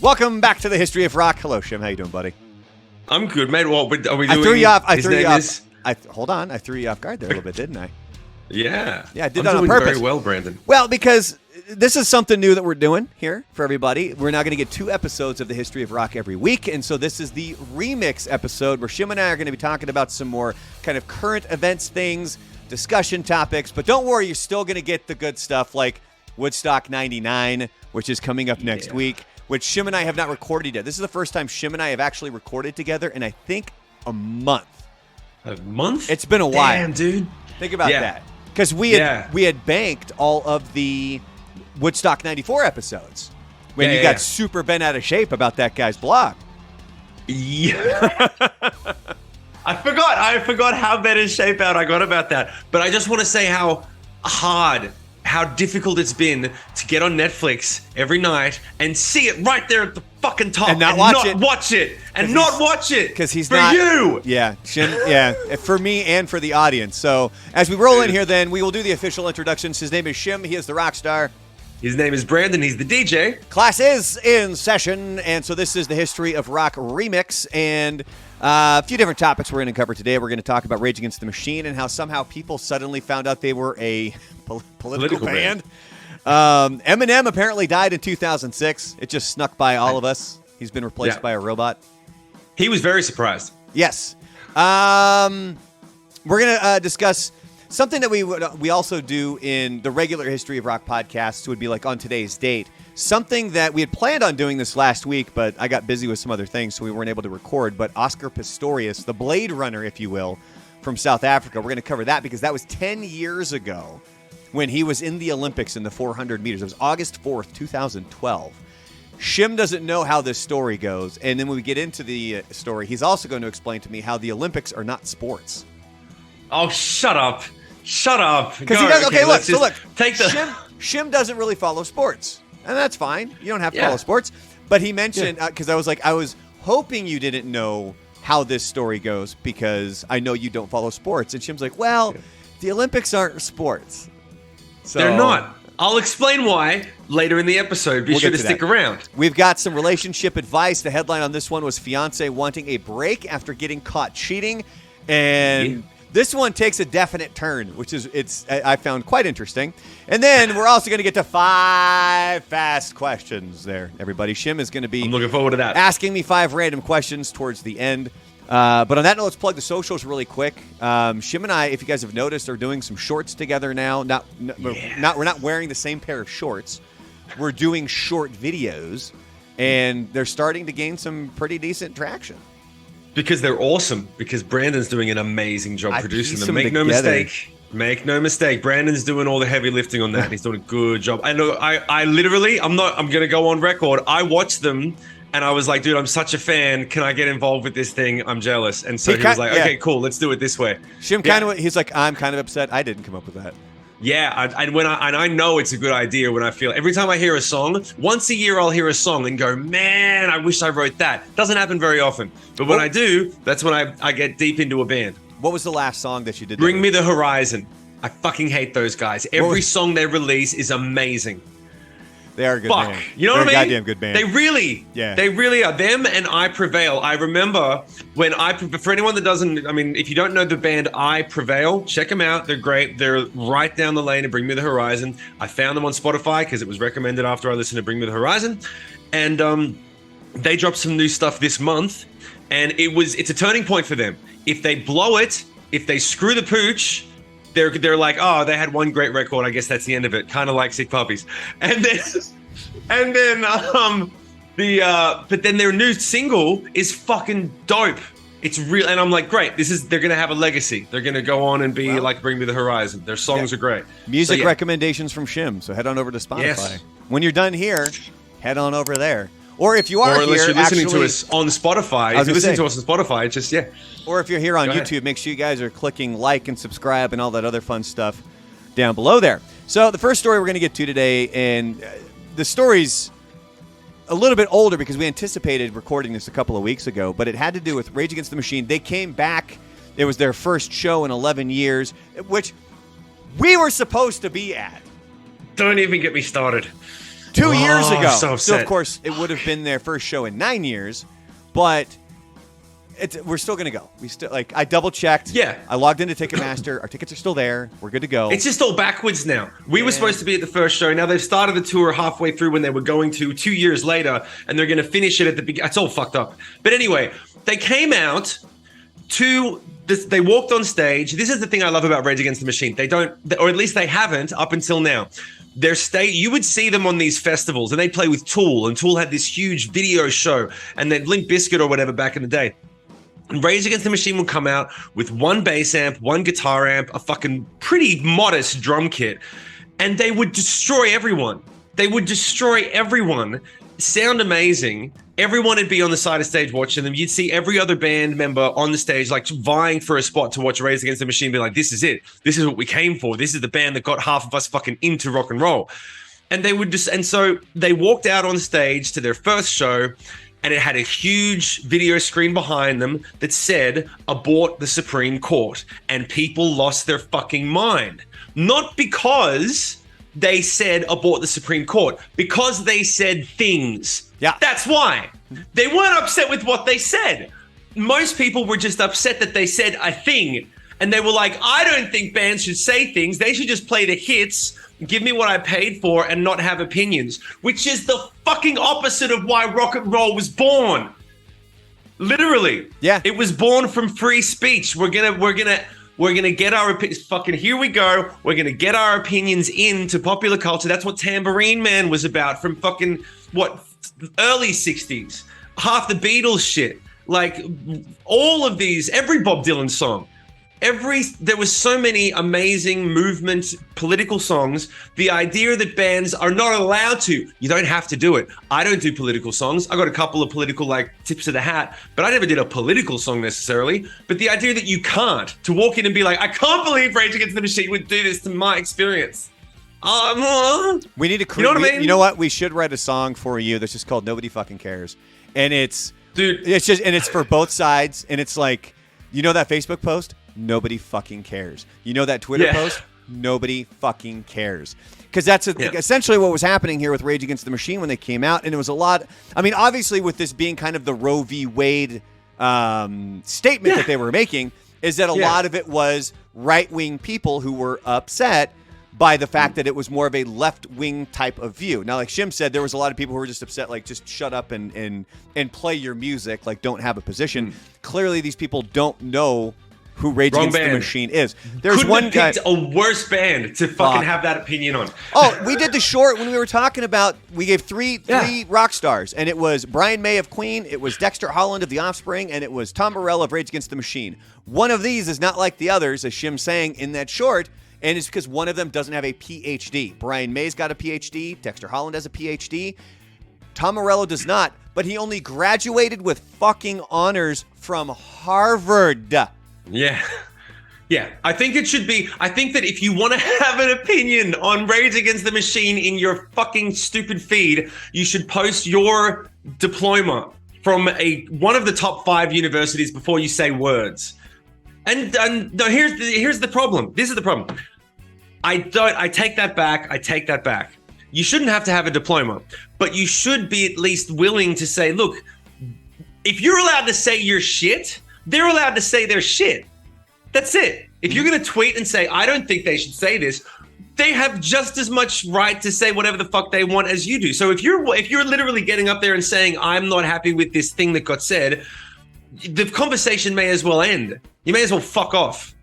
Welcome back to the History of Rock. Hello, Shim. How you doing, buddy? I'm good, mate. What are we doing? I threw you off. Hold on. I threw you off guard there a little bit, didn't I? Yeah. Yeah, I did that on purpose. Very well, Brandon. Well, because this is something new that we're doing here for everybody. We're now going to get 2 episodes of the History of Rock every week, and so this is the remix episode where Shim and I are going to be talking about some more kind of current events things, discussion topics, but don't worry, you're still going to get the good stuff like Woodstock 99, which is coming up next week, which Shim and I have not recorded yet. This is the first time Shim and I have actually recorded together in, I think, a month. A month? It's been a while. Damn, dude. Think about that. Because we had banked all of the Woodstock 94 episodes when you got super bent out of shape about that guy's blog. Yeah. I forgot how bent in shape out I got about that. But I just want to say how difficult it's been to get on Netflix every night and see it right there at the fucking top and not watch it because he's not you. Yeah, for me and for the audience. So as we roll in here, then we will do the official introductions. His name is Shim. He is the rock star. His name is Brandon. He's the DJ. Class is in session, and so this is the History of Rock remix, and a few different topics we're going to cover today. We're going to talk about Rage Against the Machine and how somehow people suddenly found out they were a political band. Eminem apparently died in 2006. It just snuck by all of us. He's been replaced by a robot. He was very surprised. Yes. We're going to discuss something that we also do in the regular History of Rock podcasts would be like on today's date. Something that we had planned on doing this last week, but I got busy with some other things, so we weren't able to record. But Oscar Pistorius, the Blade Runner, if you will, from South Africa, we're going to cover that because that was 10 years ago when he was in the Olympics in the 400 meters. It was August 4th, 2012. Shim doesn't know how this story goes, and then when we get into the story, he's also going to explain to me how the Olympics are not sports. Oh, shut up. Because he does. Okay, look. Shim doesn't really follow sports. And that's fine. You don't have to follow sports. But he mentioned, because I was hoping you didn't know how this story goes because I know you don't follow sports. And Shim's like, the Olympics aren't sports. So, they're not. I'll explain why later in the episode. Be sure to stick around. We've got some relationship advice. The headline on this one was fiance wanting a break after getting caught cheating. And this one takes a definite turn, which is I found quite interesting. And then we're also going to get to 5 fast questions there, everybody. Shim is going to be I'm looking forward to that. Asking me 5 random questions towards the end. But on that note, let's plug the socials really quick. Shim and I, if you guys have noticed, are doing some shorts together now. We're not wearing the same pair of shorts. We're doing short videos, and they're starting to gain some pretty decent traction. Because they're awesome. Because Brandon's doing an amazing job producing them. Make no mistake. Brandon's doing all the heavy lifting on that. He's doing a good job. I know. I'm going to go on record. I watched them and I was like, dude, I'm such a fan. Can I get involved with this thing? I'm jealous. And so he was like, okay, cool. Let's do it this way. Shim he's like, I'm kind of upset. I didn't come up with that. Yeah, I know it's a good idea when I feel every time I hear a song, once a year I'll hear a song and go, man, I wish I wrote that. Doesn't happen very often, but when I do, that's when I get deep into a band. What was the last song that you did? Bring Me the Horizon. I fucking hate those guys. Every song they release is amazing. They are a good band. You know what I mean? Goddamn good band. They really are. Them and I Prevail. I remember when for anyone that doesn't, if you don't know the band I Prevail, check them out. They're great. They're right down the lane to Bring Me the Horizon. I found them on Spotify because it was recommended after I listened to Bring Me the Horizon. And they dropped some new stuff this month. And it's a turning point for them. If they blow it, if they screw the pooch, they're like, oh, they had one great record. I guess that's the end of it. Kind of like Sick Puppies. But then their new single is fucking dope. It's real, and I'm like, great. They're gonna have a legacy. They're gonna go on and be like Bring Me the Horizon. Their songs are great. Music recommendations from Shim. So head on over to Spotify. Yes. When you're done here, head on over there. Or if you are here, unless you're listening to us on Spotify. If you're listening to us on Spotify, just Or if you're here on YouTube, make sure you guys are clicking like and subscribe and all that other fun stuff down below there. So the first story we're going to get to today, and the story's a little bit older because we anticipated recording this a couple of weeks ago, but it had to do with Rage Against the Machine. They came back. It was their first show in 11 years, which we were supposed to be at. Don't even get me started. 2 years ago. So upset. of course, it would have been their first show in 9 years, but we're still going to go. I double checked. Yeah. I logged into Ticketmaster. Our tickets are still there. We're good to go. It's just all backwards now. We were supposed to be at the first show. Now they've started the tour halfway through when they were going to 2 years later, and they're going to finish it at the beginning. It's all fucked up. But anyway, they came out to this. They walked on stage. This is the thing I love about Rage Against the Machine. They don't, or at least they haven't up until now. You would see them on these festivals, and they'd play with Tool, and Tool had this huge video show, and then Limp Bizkit or whatever back in the day. And Rage Against the Machine would come out with one bass amp, one guitar amp, a fucking pretty modest drum kit, and they would destroy everyone. Sound amazing. Everyone would be on the side of stage watching them. You'd see every other band member on the stage, like vying for a spot to watch Rage Against the Machine, be like, this is it. This is what we came for. This is the band that got half of us fucking into rock and roll. And so they walked out on stage to their first show, and it had a huge video screen behind them that said, abort the Supreme Court. And people lost their fucking mind. Not because they said abort the Supreme Court, because they said things. Yeah. That's why. They weren't upset with what they said. Most people were just upset that they said a thing. And they were like, I don't think bands should say things. They should just play the hits, give me what I paid for, and not have opinions, which is the fucking opposite of why rock and roll was born. Literally. Yeah. It was born from free speech. We're gonna get our opinions. Fucking here we go. We're gonna get our opinions into popular culture. That's what Tambourine Man was about from fucking early 60s. Half the Beatles shit. Like all of these, every Bob Dylan song. There was so many amazing movement political songs. The idea that bands are not allowed to, you don't have to do it. I don't do political songs. I got a couple of political tips of the hat, but I never did a political song necessarily. But the idea that you can't, to walk in and be like, I can't believe Rage Against the Machine would do this to my experience. We need to you know what I mean? You know what? We should write a song for you that's just called Nobody Fucking Cares. And it's for both sides. And it's like, you know that Facebook post? Nobody fucking cares. You know that Twitter post? Nobody fucking cares. Because that's essentially what was happening here with Rage Against the Machine when they came out. And it was a lot. I mean, obviously, with this being kind of the Roe v. Wade statement that they were making, is that a lot of it was right-wing people who were upset by the fact that it was more of a left-wing type of view. Now, like Shim said, there was a lot of people who were just upset, like, just shut up and play your music, like, don't have a position. Clearly, these people don't know who Rage Against the Machine is. There's Couldn't one have guy. picked a worse band to fucking have that opinion on. Oh, we did the short when we were talking about. We gave three rock stars, and it was Brian May of Queen, it was Dexter Holland of The Offspring, and it was Tom Morello of Rage Against the Machine. One of these is not like the others, as Shim's saying in that short, and it's because one of them doesn't have a PhD. Brian May's got a PhD. Dexter Holland has a PhD. Tom Morello does not, but he only graduated with fucking honors from Harvard. Yeah. I think it should be. I think that if you want to have an opinion on Rage Against the Machine in your fucking stupid feed, you should post your diploma from one of the top 5 universities before you say words. And no, here's the problem. This is the problem. I take that back. You shouldn't have to have a diploma, but you should be at least willing to say, look, if you're allowed to say your shit, they're allowed to say their shit. That's it. If you're going to tweet and say, I don't think they should say this, they have just as much right to say whatever the fuck they want as you do. So if you're literally getting up there and saying, I'm not happy with this thing that got said, the conversation may as well end. You may as well fuck off.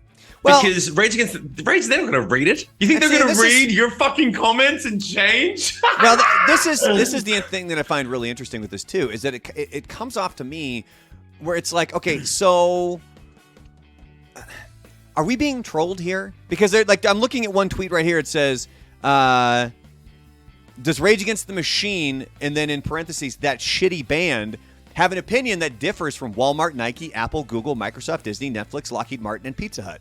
Well, because Rage, they're not going to read it. You think they're going to read your fucking comments and change? Well, this is the thing that I find really interesting with this too, is that it comes off to me where it's like, okay, so are we being trolled here? Because they're like, I'm looking at one tweet right here. It says, does Rage Against the Machine, and then in parentheses, that shitty band, have an opinion that differs from Walmart, Nike, Apple, Google, Microsoft, Disney, Netflix, Lockheed Martin, and Pizza Hut?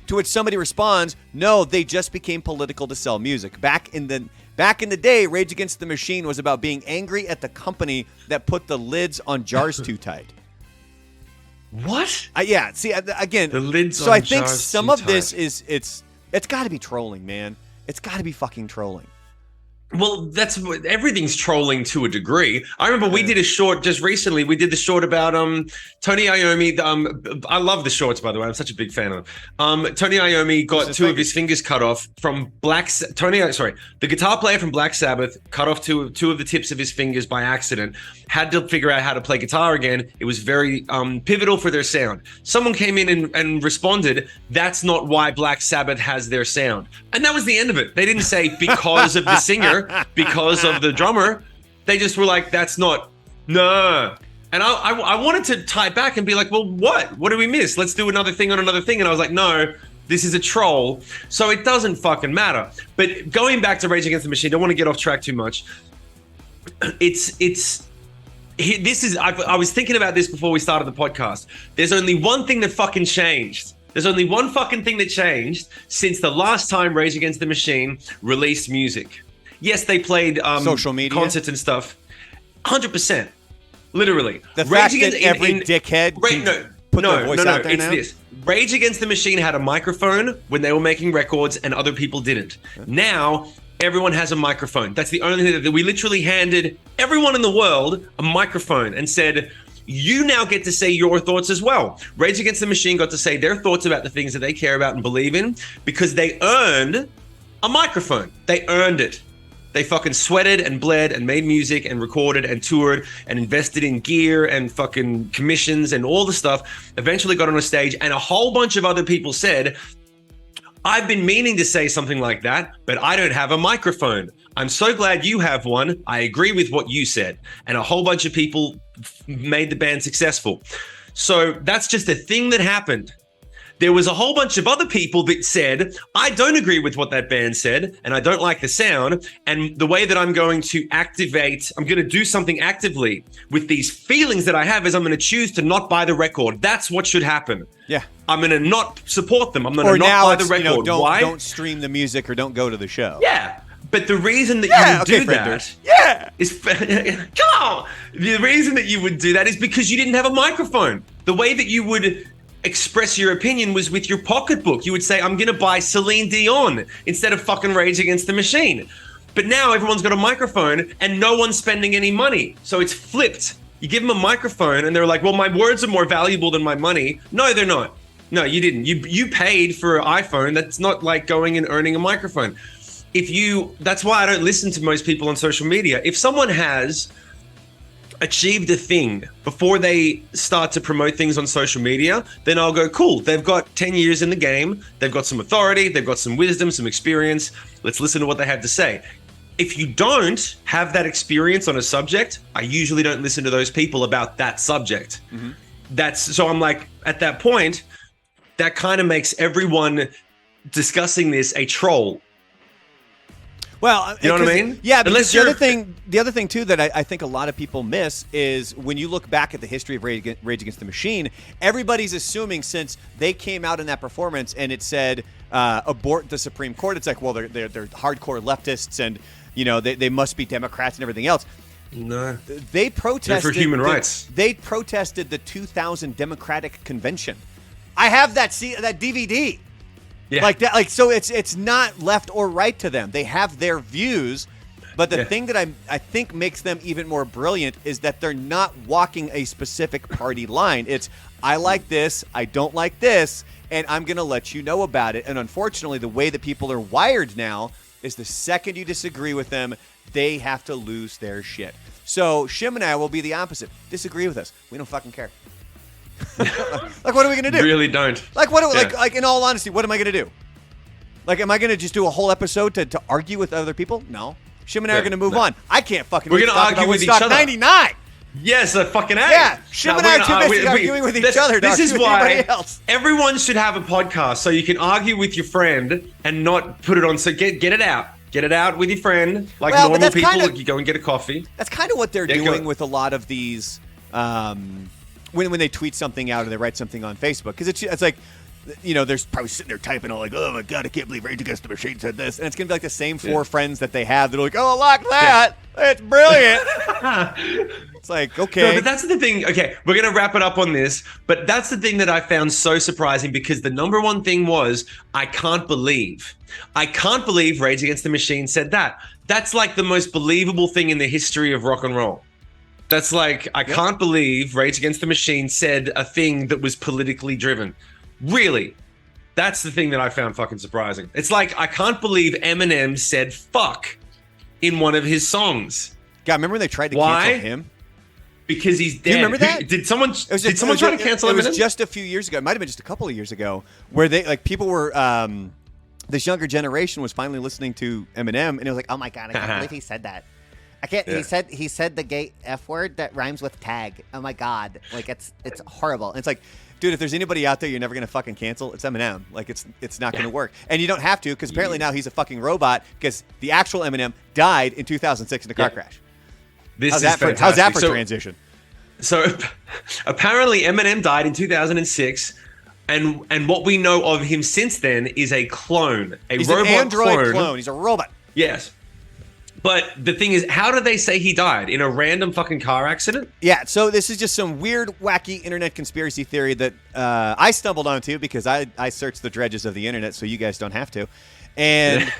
To which somebody responds, no, they just became political to sell music. Back in the day, Rage Against the Machine was about being angry at the company that put the lids on jars too tight. What? Yeah. See, again, the lids. So on I think jars some too of this tight. is it's got to be trolling, man. It's got to be fucking trolling. Well, everything's trolling to a degree. I remember we did a short just recently. We did the short about Tony Iommi. I love the shorts, by the way. I'm such a big fan of them. Tony Iommi got two of his fingers cut off from the guitar player from Black Sabbath cut off two of the tips of his fingers by accident. Had to figure out how to play guitar again. It was very pivotal for their sound. Someone came in and responded, "That's not why Black Sabbath has their sound." And that was the end of it. They didn't say because of the singer, because of the drummer. They just were like, "That's not, no." And I wanted to type back and be like, "Well, what do we miss? Let's do another thing on another thing." And I was like, "No, this is a troll, so it doesn't fucking matter." But going back to Rage Against the Machine, don't want to get off track too much. I was thinking about this before we started the podcast. There's only one thing that fucking changed. There's only one fucking thing that changed since the last time Rage Against the Machine released music. Yes, they played social media concerts and stuff. 100%, literally. The fact that every dickhead can put their voice out there now? This. Rage Against the Machine had a microphone when they were making records, and other people didn't. Now everyone has a microphone. That's the only thing that we literally handed everyone in the world a microphone and said, "You now get to say your thoughts as well." Rage Against the Machine got to say their thoughts about the things that they care about and believe in because they earned a microphone. They earned it. They fucking sweated and bled and made music and recorded and toured and invested in gear and fucking commissions and all the stuff. Eventually got on a stage, and a whole bunch of other people said, "I've been meaning to say something like that, but I don't have a microphone. I'm so glad you have one. I agree with what you said." And a whole bunch of people made the band successful. So that's just a thing that happened. There was a whole bunch of other people that said, "I don't agree with what that band said, and I don't like the sound. And the way that I'm going to do something actively with these feelings that I have is I'm going to choose to not buy the record. That's what should happen. Yeah. I'm going to not support them. I'm going to not buy the record." Why? Don't stream the music or don't go to the show. Yeah. But the reason that you would do that is, come on. The reason that you would do that is because you didn't have a microphone. The way that you would express your opinion was with your pocketbook. You would say, "I'm going to buy Celine Dion" instead of fucking Rage Against the Machine. But now everyone's got a microphone and no one's spending any money. So it's flipped. You give them a microphone and they're like, "Well, my words are more valuable than my money." No, they're not. No, you didn't. You paid for an iPhone. That's not like going and earning a microphone. That's why I don't listen to most people on social media. If someone has achieved a thing before they start to promote things on social media, then I'll go, cool, they've got 10 years in the game, they've got some authority, they've got some wisdom, some experience, let's listen to what they have to say. If you don't have that experience on a subject, I usually don't listen to those people about that subject. Mm-hmm. So I'm like, at that point, that kind of makes everyone discussing this a troll. Well, you know what I mean? Yeah, because the other thing too that I think a lot of people miss is when you look back at the history of Rage Against the Machine, everybody's assuming since they came out in that performance and it said abort the Supreme Court, it's like, well, they're hardcore leftists and they must be Democrats and everything else. No, they protested they're for human rights. They protested the 2000 Democratic Convention. I have that DVD. Yeah. Like that, so it's not left or right to them. They have their views, but the thing that I think makes them even more brilliant is that they're not walking a specific party line. It's, I like this, I don't like this, and I'm going to let you know about it. And unfortunately, the way that people are wired now is the second you disagree with them, they have to lose their shit. So Shim and I will be the opposite. Disagree with us. We don't fucking care. Like, what are we going to do? Really don't. Like, like in all honesty, what am I going to do? Like, am I going to just do a whole episode to argue with other people? No. Shim and I are going to move on. I can't fucking We're going to argue with each other. 99. Yes, a fucking A. Yeah, Shim and I are too busy arguing with each other. This is why everyone should have a podcast so you can argue with your friend and not put it on. So get it out. Get it out with your friend. Like normal people, you go and get a coffee. That's kind of what they're doing with a lot of these when they tweet something out or they write something on Facebook. Because it's like, they're probably sitting there typing all like, "Oh my God, I can't believe Rage Against the Machine said this." And it's going to be like the same four friends that they have. They're like, "Oh, like that. It's brilliant." It's like, okay. No, but that's the thing. Okay, we're going to wrap it up on this. But that's the thing that I found so surprising, because the number one thing was, I can't believe Rage Against the Machine said that. That's like the most believable thing in the history of rock and roll. That's like, I can't believe Rage Against the Machine said a thing that was politically driven. Really? That's the thing that I found fucking surprising. It's like, I can't believe Eminem said fuck in one of his songs. God, remember when they tried to cancel him? Because he's dead. Do you remember that? Did someone try to cancel Eminem? It was just a few years ago. It might have been just a couple of years ago, where they like people were this younger generation was finally listening to Eminem, and it was like, oh my God, I can't believe he said that. I can't. Yeah. He said the gay F word that rhymes with tag. Oh my God, like it's horrible. And it's like, dude, if there's anybody out there you're never gonna fucking cancel, it's Eminem. Like it's not gonna work, and you don't have to, because apparently now he's a fucking robot, because the actual Eminem died in 2006 in a car crash. How's that for transition? So apparently Eminem died in 2006. And what we know of him since then is a clone, He's robot an android clone. He's a robot. Yes. But the thing is, how did they say he died? In a random fucking car accident? Yeah, so this is just some weird, wacky internet conspiracy theory that I stumbled onto because I searched the dredges of the internet, so you guys don't have to. And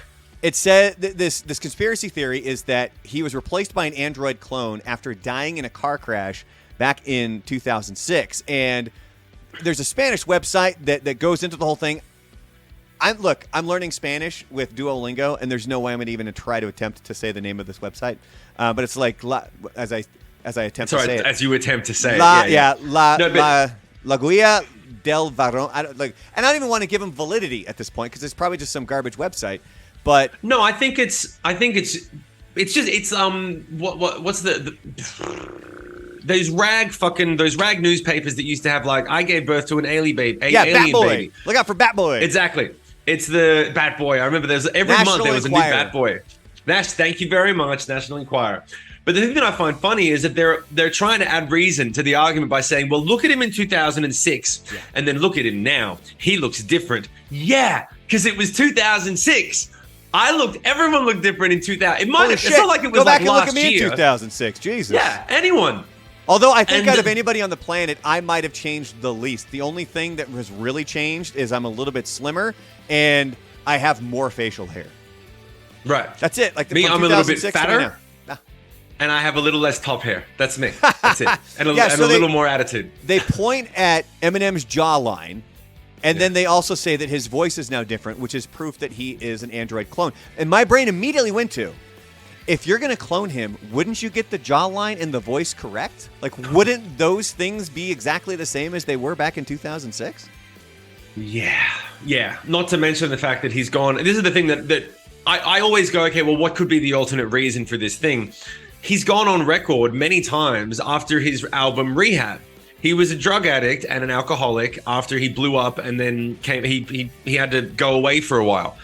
it said this conspiracy theory is that he was replaced by an android clone after dying in a car crash back in 2006. And there's a Spanish website that goes into the whole thing. I'm learning Spanish with Duolingo, and there's no way I'm going to even try to attempt to say the name of this website. But it's like as I attempt to say it. As you attempt to say it. La Guía del Varón. I don't even want to give him validity at this point, because it's probably just some garbage website. But no, I think it's what's the those rag newspapers that used to have, like, I gave birth to an alien baby. Bat Boy. Baby. Look out for Bat Boy. Exactly. It's the Bat Boy. I remember every month there was a new Bat Boy. Thank you very much, National Enquirer. But the thing that I find funny is that they're trying to add reason to the argument by saying, well, look at him in 2006 and then look at him now. He looks different. Yeah, because it was 2006. Everyone looked different in 2000. It's not like it was like last year. Go back and look at me in 2006. Jesus. Yeah, anyone. Although I think out of anybody on the planet, I might have changed the least. The only thing that has really changed is I'm a little bit slimmer and I have more facial hair. Right. That's it. Like I'm a little bit fatter. And I have a little less top hair. That's me. That's it. And a little more attitude. They point at Eminem's jawline, and then they also say that his voice is now different, which is proof that he is an android clone. And my brain immediately went to, if you're going to clone him, wouldn't you get the jawline and the voice correct? Like, wouldn't those things be exactly the same as they were back in 2006? Yeah. Not to mention the fact that he's gone. This is the thing that I always go, okay, well, what could be the alternate reason for this thing? He's gone on record many times after his album Rehab. He was a drug addict and an alcoholic after he blew up, and then he had to go away for a while.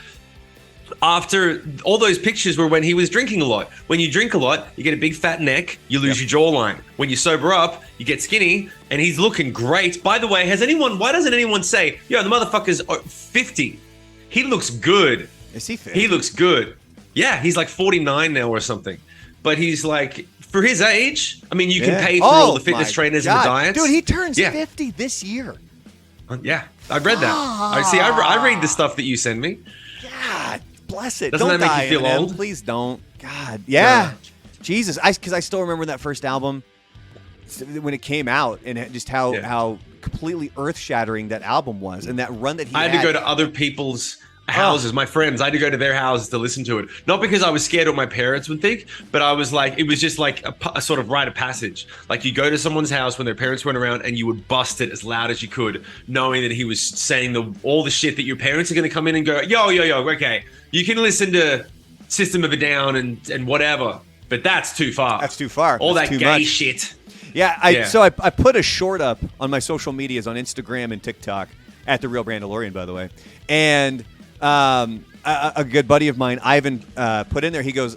After all those pictures were when he was drinking a lot. When you drink a lot, you get a big fat neck, you lose your jawline. When you sober up, you get skinny, and he's looking great. By the way, why doesn't anyone say, yo, the motherfucker's 50? He looks good. Is he 50? He looks good. Yeah, he's like 49 now or something. But he's like, for his age, I mean, you can pay for all the fitness trainers and the diets. Dude, he turns 50 this year. Yeah, I read that. I read the stuff that you send me. God, bless it. Doesn't don't that make die, you feel Eminem. old? Please don't. God, yeah. Jesus, because I still remember that first album when it came out, and just how completely earth-shattering that album was, and that run that he had. I had to go to other people's houses, my friends. I had to go to their houses to listen to it. Not because I was scared what my parents would think, but I was like, it was just like a sort of rite of passage. Like, you go to someone's house when their parents weren't around and you would bust it as loud as you could, knowing that he was saying all the shit that your parents are going to come in and go, yo, okay, you can listen to System of a Down and whatever, but that's too far. That's too far. All that's that too gay much. shit. Yeah, so I put a short up on my social medias on Instagram and TikTok at The Real Brandalorian, by the way. And a good buddy of mine, Ivan, put in there, he goes,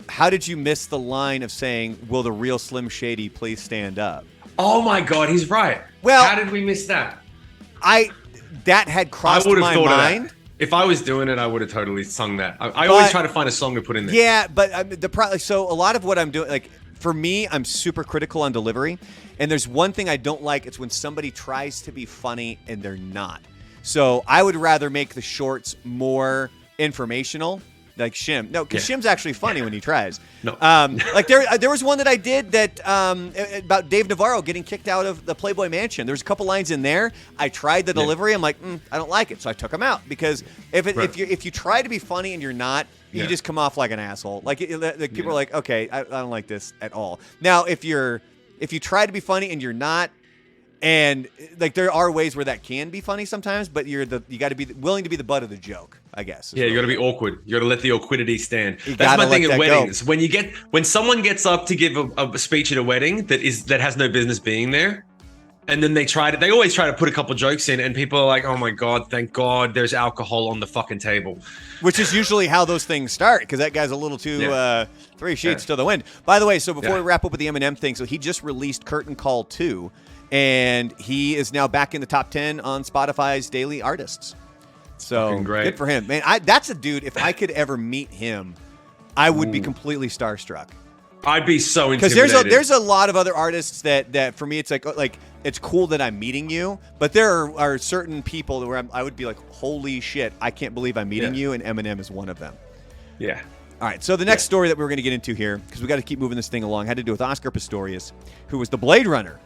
how did you miss the line of saying, will the real Slim Shady please stand up? Oh my God, he's right. Well, how did we miss that? That had crossed my mind. If I was doing it, I would have totally sung that. I always try to find a song to put in there. Yeah, but so a lot of what I'm doing, like, for me, I'm super critical on delivery. And there's one thing I don't like. It's when somebody tries to be funny and they're not. So I would rather make the shorts more informational. Like Shim. No, because Shim's actually funny when he tries. No. Like there was one that I did that about Dave Navarro getting kicked out of the Playboy Mansion. There's a couple lines in there. I tried the delivery. I'm like, I don't like it. So I took him out. Because if you try to be funny and you're not, you just come off like an asshole. Like people are like, okay, I don't like this at all. Now, if you try to be funny and you're not, and like there are ways where that can be funny sometimes, but you got to be willing to be the butt of the joke, I guess. Yeah, you got to be awkward. You got to let the awkwardity stand. That's my thing at weddings. Go. When someone gets up to give a speech at a wedding that has no business being there, and then they always try to put a couple jokes in, and people are like, "Oh my god, thank God, there's alcohol on the fucking table," which is usually how those things start, because that guy's a little too 3 sheets to the wind. By the way, so before we wrap up with the Eminem thing, so he just released Curtain Call 2. And he is now back in the top 10 on Spotify's daily artists. So good for him, man. That's a dude. If I could ever meet him, I would be completely starstruck. I'd be so intimidated. Because there's a lot of other artists that for me it's like it's cool that I'm meeting you, but there are certain people where I would be like, holy shit, I can't believe I'm meeting you, and Eminem is one of them. Yeah. All right, so the next story that we were going to get into here, because we got to keep moving this thing along, had to do with Oscar Pistorius, who was the Blade Runner.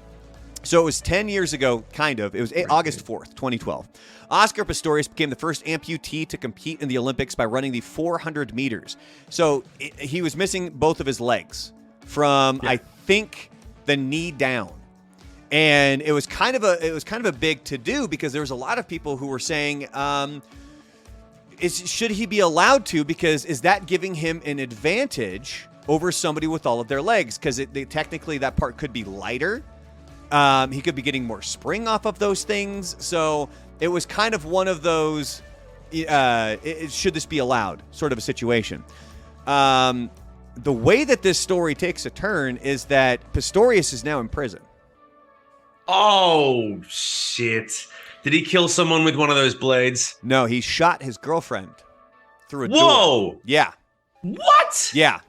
So it was 10 years ago, kind of. It was August 4th, 2012. Oscar Pistorius became the first amputee to compete in the Olympics by running the 400 meters. So he was missing both of his legs from, I think, the knee down. And it was kind of a big to-do, because there was a lot of people who were saying, should he be allowed to? Because is that giving him an advantage over somebody with all of their legs? Because technically that part could be lighter. He could be getting more spring off of those things. So it was kind of one of those, should this be allowed sort of a situation. The way that this story takes a turn is that Pistorius is now in prison. Oh, shit. Did he kill someone with one of those blades? No, he shot his girlfriend through a door. Whoa! Yeah. What? Yeah.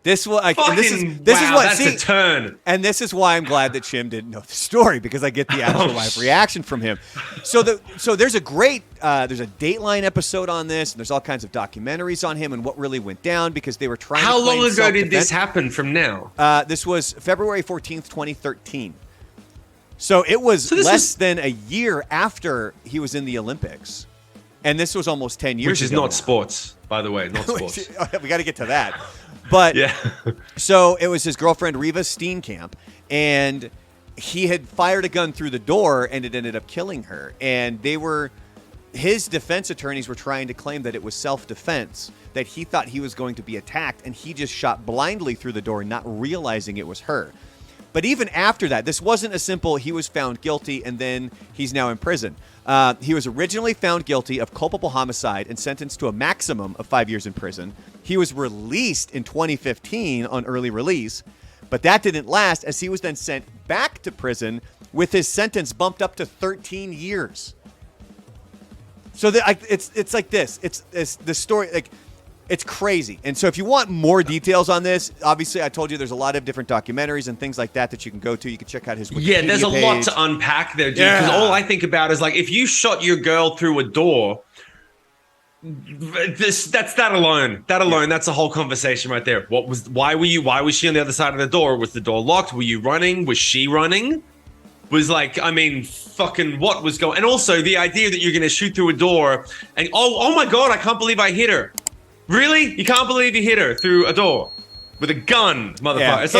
This was like, this is what, that's a turn. And this is why I'm glad that Shim didn't know the story, because I get the actual live reaction from him. So there's a great there's a Dateline episode on this, and there's all kinds of documentaries on him and what really went down, because they were trying. How to long ago did this happen from now? This was February 14th, 2013. So it was less than a year after he was in the Olympics, and this was almost 10 years ago. Which is not sports, by the way, not sports. We got to get to that. But so it was his girlfriend, Reva Steenkamp, and he had fired a gun through the door, and it ended up killing her. And his defense attorneys were trying to claim that it was self-defense, that he thought he was going to be attacked, and he just shot blindly through the door, not realizing it was her. But even after that, this wasn't a simple, he was found guilty and then he's now in prison. He was originally found guilty of culpable homicide and sentenced to a maximum of 5 years in prison. He was released in 2015 on early release, but that didn't last, as he was then sent back to prison with his sentence bumped up to 13 years. So it's like this. It's the story, like, it's crazy. And so if you want more details on this, obviously I told you there's a lot of different documentaries and things like that you can go to. You can check out his Wikipedia Yeah, there's a page. lot to unpack there, dude. Because all I think about is, like, if you shot your girl through a door, that's that alone. That alone, that's a whole conversation right there. Why was she on the other side of the door? Was the door locked? Were you running? Was she running? Was like, I mean, fucking what was going? And also the idea that you're going to shoot through a door and oh my God, I can't believe I hit her. Really? You can't believe you hit her through a door with a gun, motherfucker? Yeah, it's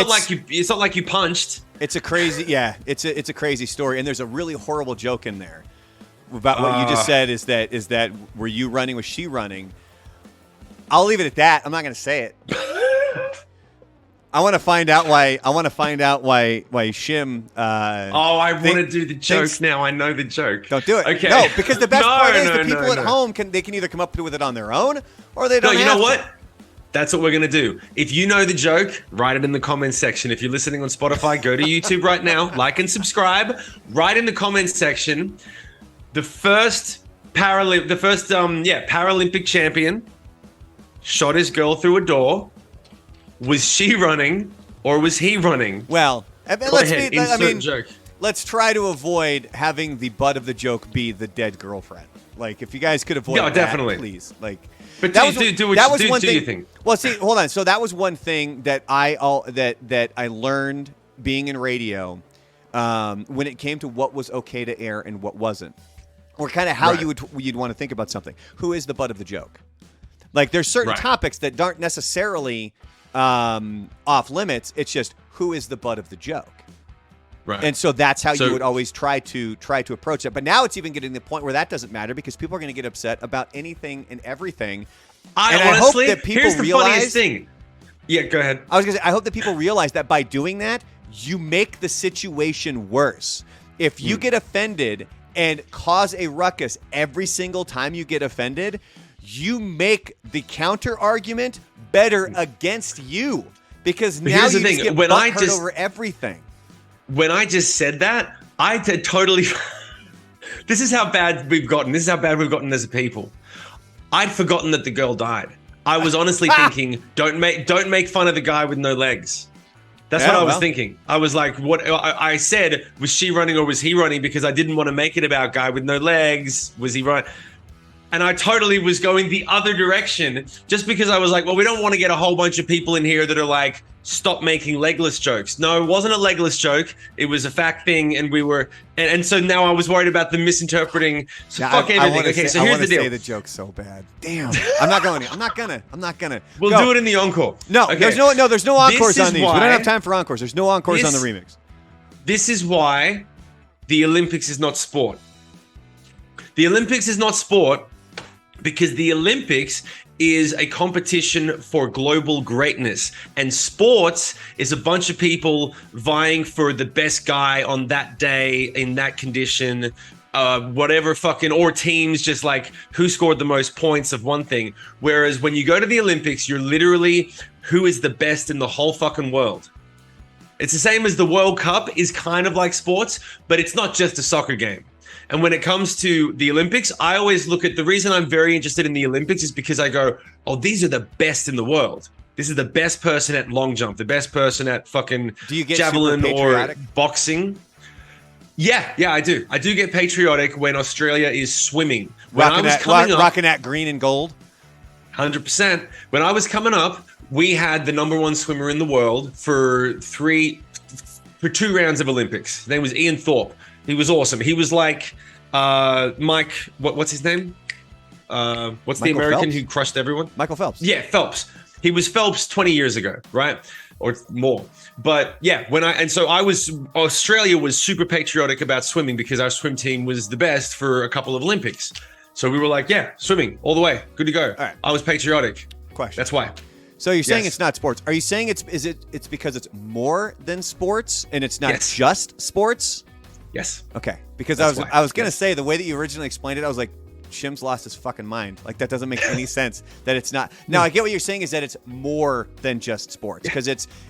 not like you punched. It's a crazy, it's a crazy story, and there's a really horrible joke in there about what you just said. Is that were you running? Was she running? I'll leave it at that. I'm not going to say it. I want to find out why. Shim. I want to do the joke now. I know the joke. Don't do it. Okay. No, because the best part is the people at home can either come up with it on their own or they don't. No, you have know to. what? That's what we're going to do. If you know the joke, write it in the comments section. If you're listening on Spotify, go to YouTube right now, like and subscribe. Write in the comments section. The first Paralympic champion shot his girl through a door. Was she running or was he running? Well, Joke. let's try to avoid having the butt of the joke be the dead girlfriend. Like, if you guys could avoid that, definitely. please. Like, But that do one thing. Your thing. Well, see, hold on. So that was one thing that I learned being in radio when it came to what was okay to air and what wasn't, or kind of how you'd want to think about something. Who is the butt of the joke? Like, there's certain topics that aren't necessarily off limits. It's just who is the butt of the joke. Right. And so that's how you would always try to approach it. But now it's even getting to the point where that doesn't matter because people are going to get upset about anything and everything. I hope that people here's the funniest thing. Yeah, go ahead. I was going to say, I hope that people realize that by doing that, you make the situation worse. If you get offended and cause a ruckus every single time you get offended, you make the counter argument better against you because now you just get butthurt over everything. When I just said that, I did totally. This is how bad we've gotten. This is how bad we've gotten as a people. I'd forgotten that the girl died. I was honestly thinking, don't make fun of the guy with no legs. That's what I was thinking. I was like, what I said, was she running or was he running? Because I didn't want to make it about guy with no legs. Was he running? And I totally was going the other direction just because I was like, well, we don't want to get a whole bunch of people in here that are like, stop making legless jokes. No, it wasn't a legless joke. It was a fact thing. And we were, and so now I was worried about them misinterpreting. So fuck everything. So here's the deal. I want to say the joke so bad. Damn. I'm not going to. I'm not going to. We'll do it in the encore. No, okay. there's no encores on these. We don't have time for encores. There's no encores on the remix. This is why the Olympics is not sport. The Olympics is not sport because the Olympics is a competition for global greatness, and sports is a bunch of people vying for the best guy on that day in that condition, whatever fucking, or teams just like who scored the most points of one thing. Whereas when you go to the Olympics, you're literally who is the best in the whole fucking world. It's the same as the World Cup is kind of like sports, but it's not just a soccer game. And when it comes to the Olympics, I always look at the reason I'm very interested in the Olympics is because I go, oh, these are the best in the world. This is the best person at long jump, the best person at fucking javelin or boxing. Yeah, I do. I do get patriotic when Australia is swimming. When rocking that green and gold. 100%. When I was coming up, we had the number one swimmer in the world for 2 rounds of Olympics. His name was Ian Thorpe. He was awesome. He was like Mike. What's his name? What's the American Phelps? Who crushed everyone? Michael Phelps. Yeah, Phelps. He was Phelps 20 years ago, right, or more. But yeah, Australia was super patriotic about swimming because our swim team was the best for a couple of Olympics. So we were like, yeah, swimming all the way, good to go. All right. I was patriotic. Question. That's why. So you're saying it's not sports? Are you saying it's because it's more than sports and it's not just sports? Yes. Okay. Because I was gonna say the way that you originally explained it, I was like, Shim's lost his fucking mind. Like that doesn't make any sense. That it's not. Now I get what you're saying is that it's more than just sports because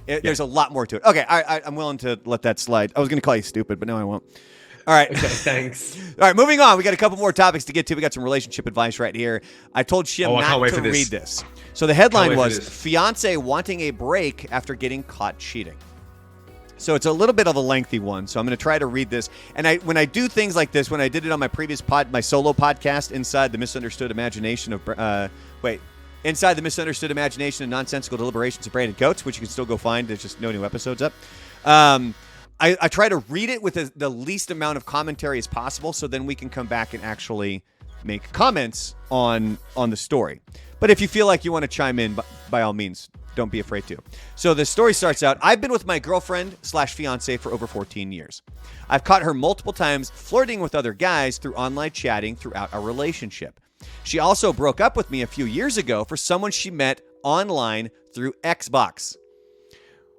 there's a lot more to it. Okay. I'm willing to let that slide. I was gonna call you stupid, but no, I won't. All right. Okay, thanks. All right, moving on. We got a couple more topics to get to. We got some relationship advice right here. I told Shim not to read this. So the headline was fiance wanting a break after getting caught cheating. So it's a little bit of a lengthy one. So I'm going to try to read this. And when I do things like this, when I did it on my previous my solo podcast, Inside the Misunderstood Imagination of Inside the Misunderstood Imagination and Nonsensical Deliberations of Branded Goats, which you can still go find. There's just no new episodes up. I try to read it with the least amount of commentary as possible, so then we can come back and actually make comments on the story. But if you feel like you want to chime in, by all means, don't be afraid to. So the story starts out, I've been with my girlfriend/fiance for over 14 years. I've caught her multiple times flirting with other guys through online chatting throughout our relationship. She also broke up with me a few years ago for someone she met online through Xbox.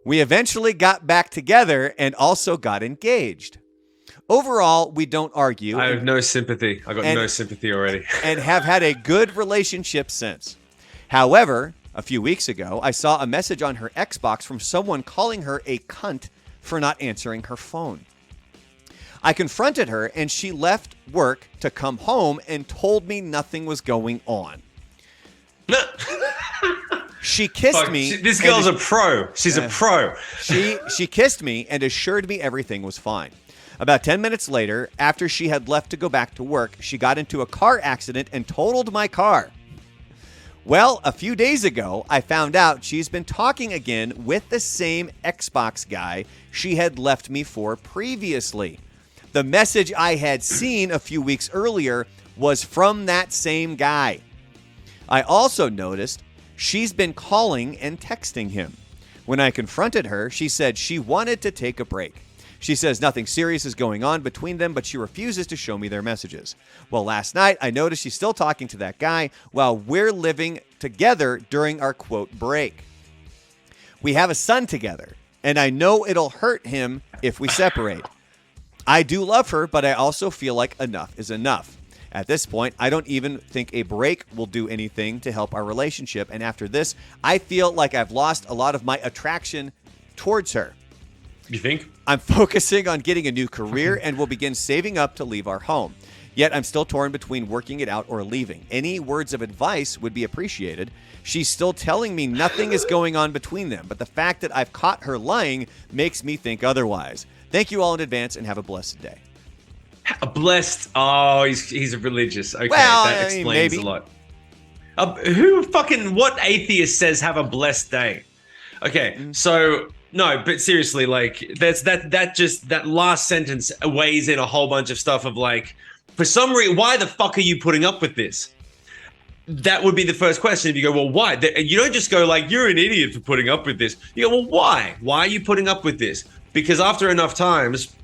We eventually got back together and also got engaged. Overall, we don't argue. I have no sympathy. I got no sympathy already. And have had a good relationship since. However, a few weeks ago, I saw a message on her Xbox from someone calling her a cunt for not answering her phone. I confronted her and she left work to come home and told me nothing was going on. She kissed me. This girl's a pro. She's a pro. She kissed me and assured me everything was fine. About 10 minutes later, after she had left to go back to work, she got into a car accident and totaled my car. Well, a few days ago, I found out she's been talking again with the same Xbox guy she had left me for previously. The message I had seen a few weeks earlier was from that same guy. I also noticed she's been calling and texting him. When I confronted her, she said she wanted to take a break. She says nothing serious is going on between them, but she refuses to show me their messages. Well, last night, I noticed she's still talking to that guy while we're living together during our, quote, break. We have a son together, and I know it'll hurt him if we separate. I do love her, but I also feel like enough is enough. At this point, I don't even think a break will do anything to help our relationship, and after this, I feel like I've lost a lot of my attraction towards her. You think? I'm focusing on getting a new career and will begin saving up to leave our home. Yet I'm still torn between working it out or leaving. Any words of advice would be appreciated. She's still telling me nothing is going on between them, but the fact that I've caught her lying makes me think otherwise. Thank you all in advance and have a blessed day. A blessed. Oh, he's a religious. Okay, well, that explains a lot. What atheist says have a blessed day? Okay, so no, but seriously, like that last sentence weighs in a whole bunch of stuff of like, for some reason, why the fuck are you putting up with this? That would be the first question. If you go, well, why? You don't just go like, you're an idiot for putting up with this. You go, well, why? Why are you putting up with this? Because after enough times,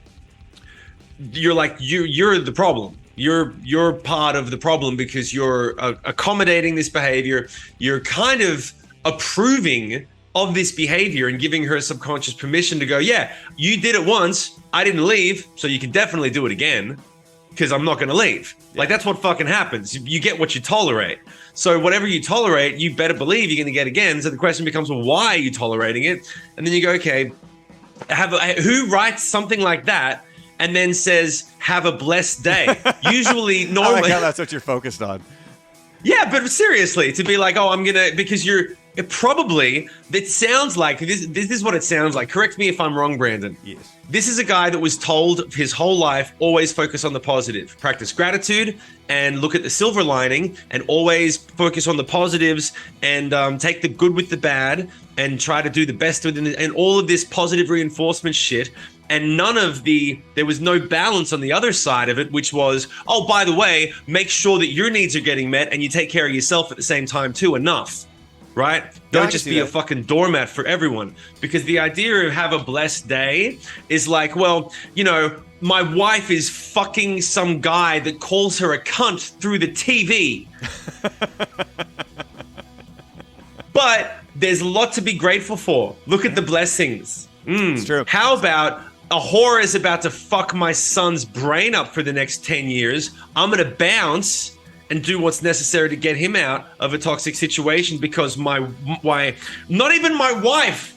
you're like, you're the problem. You're part of the problem because you're accommodating this behavior. You're kind of approving of this behavior and giving her subconscious permission to go, yeah, you did it once, I didn't leave, so you can definitely do it again because I'm not going to leave. Yeah. Like, that's what fucking happens. You get what you tolerate. So whatever you tolerate, you better believe you're going to get again. So the question becomes, well, why are you tolerating it? And then you go, okay, who writes something like that and then says, have a blessed day? Usually, normally. I like how that's what you're focused on. Yeah, but seriously, to be like, oh, I'm going to, because it sounds like, this is what it sounds like. Correct me if I'm wrong, Brandon. Yes. This is a guy that was told his whole life, always focus on the positive, practice gratitude and look at the silver lining and always focus on the positives and take the good with the bad and try to do the best with it and all of this positive reinforcement shit. And there was no balance on the other side of it, which was, oh, by the way, make sure that your needs are getting met and you take care of yourself at the same time too, enough. Right? Don't just be a fucking doormat for everyone. Because the idea of have a blessed day is like, well, my wife is fucking some guy that calls her a cunt through the TV. But there's a lot to be grateful for. Look at the blessings. It's true. How about a whore is about to fuck my son's brain up for the next 10 years. I'm going to bounce and do what's necessary to get him out of a toxic situation because not even my wife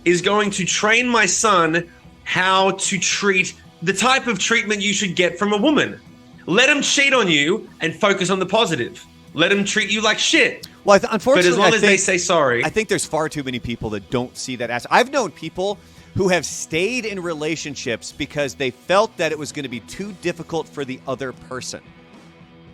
is going to train my son how to treat the type of treatment you should get from a woman. Let him cheat on you and focus on the positive. Let him treat you like shit. Well, unfortunately, but as long as they say sorry. I think there's far too many people that don't see that aspect. I've known people who have stayed in relationships because they felt that it was going to be too difficult for the other person.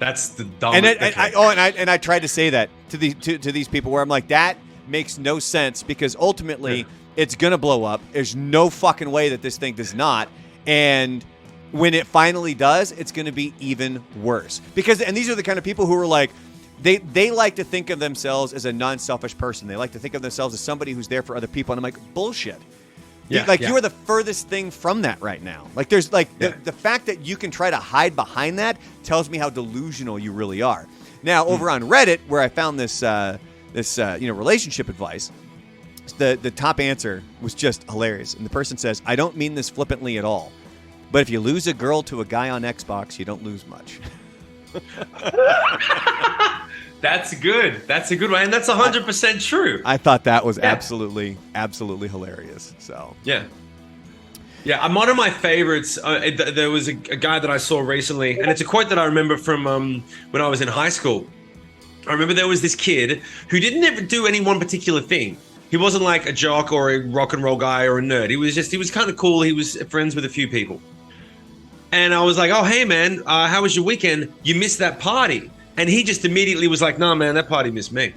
That's the dumb. And I tried to say that to these people where I'm like, that makes no sense because ultimately it's gonna blow up. There's no fucking way that this thing does not. And when it finally does, it's gonna be even worse. And these are the kind of people who are like, they like to think of themselves as a non-selfish person. They like to think of themselves as somebody who's there for other people. And I'm like, bullshit. You are the furthest thing from that right now. Like there's the fact that you can try to hide behind that tells me how delusional you really are. Now over on Reddit, where I found this relationship advice, the top answer was just hilarious. And the person says, "I don't mean this flippantly at all, but if you lose a girl to a guy on Xbox, you don't lose much." That's good. That's a good one. And that's 100% true. I thought that was absolutely hilarious. So yeah. One of my favorites, there was a guy that I saw recently, and it's a quote that I remember from when I was in high school. I remember there was this kid who didn't ever do any one particular thing. He wasn't like a jock or a rock and roll guy or a nerd. He was kind of cool. He was friends with a few people. And I was like, oh, hey, man, how was your weekend? You missed that party. And he just immediately was like, nah, man, that party missed me.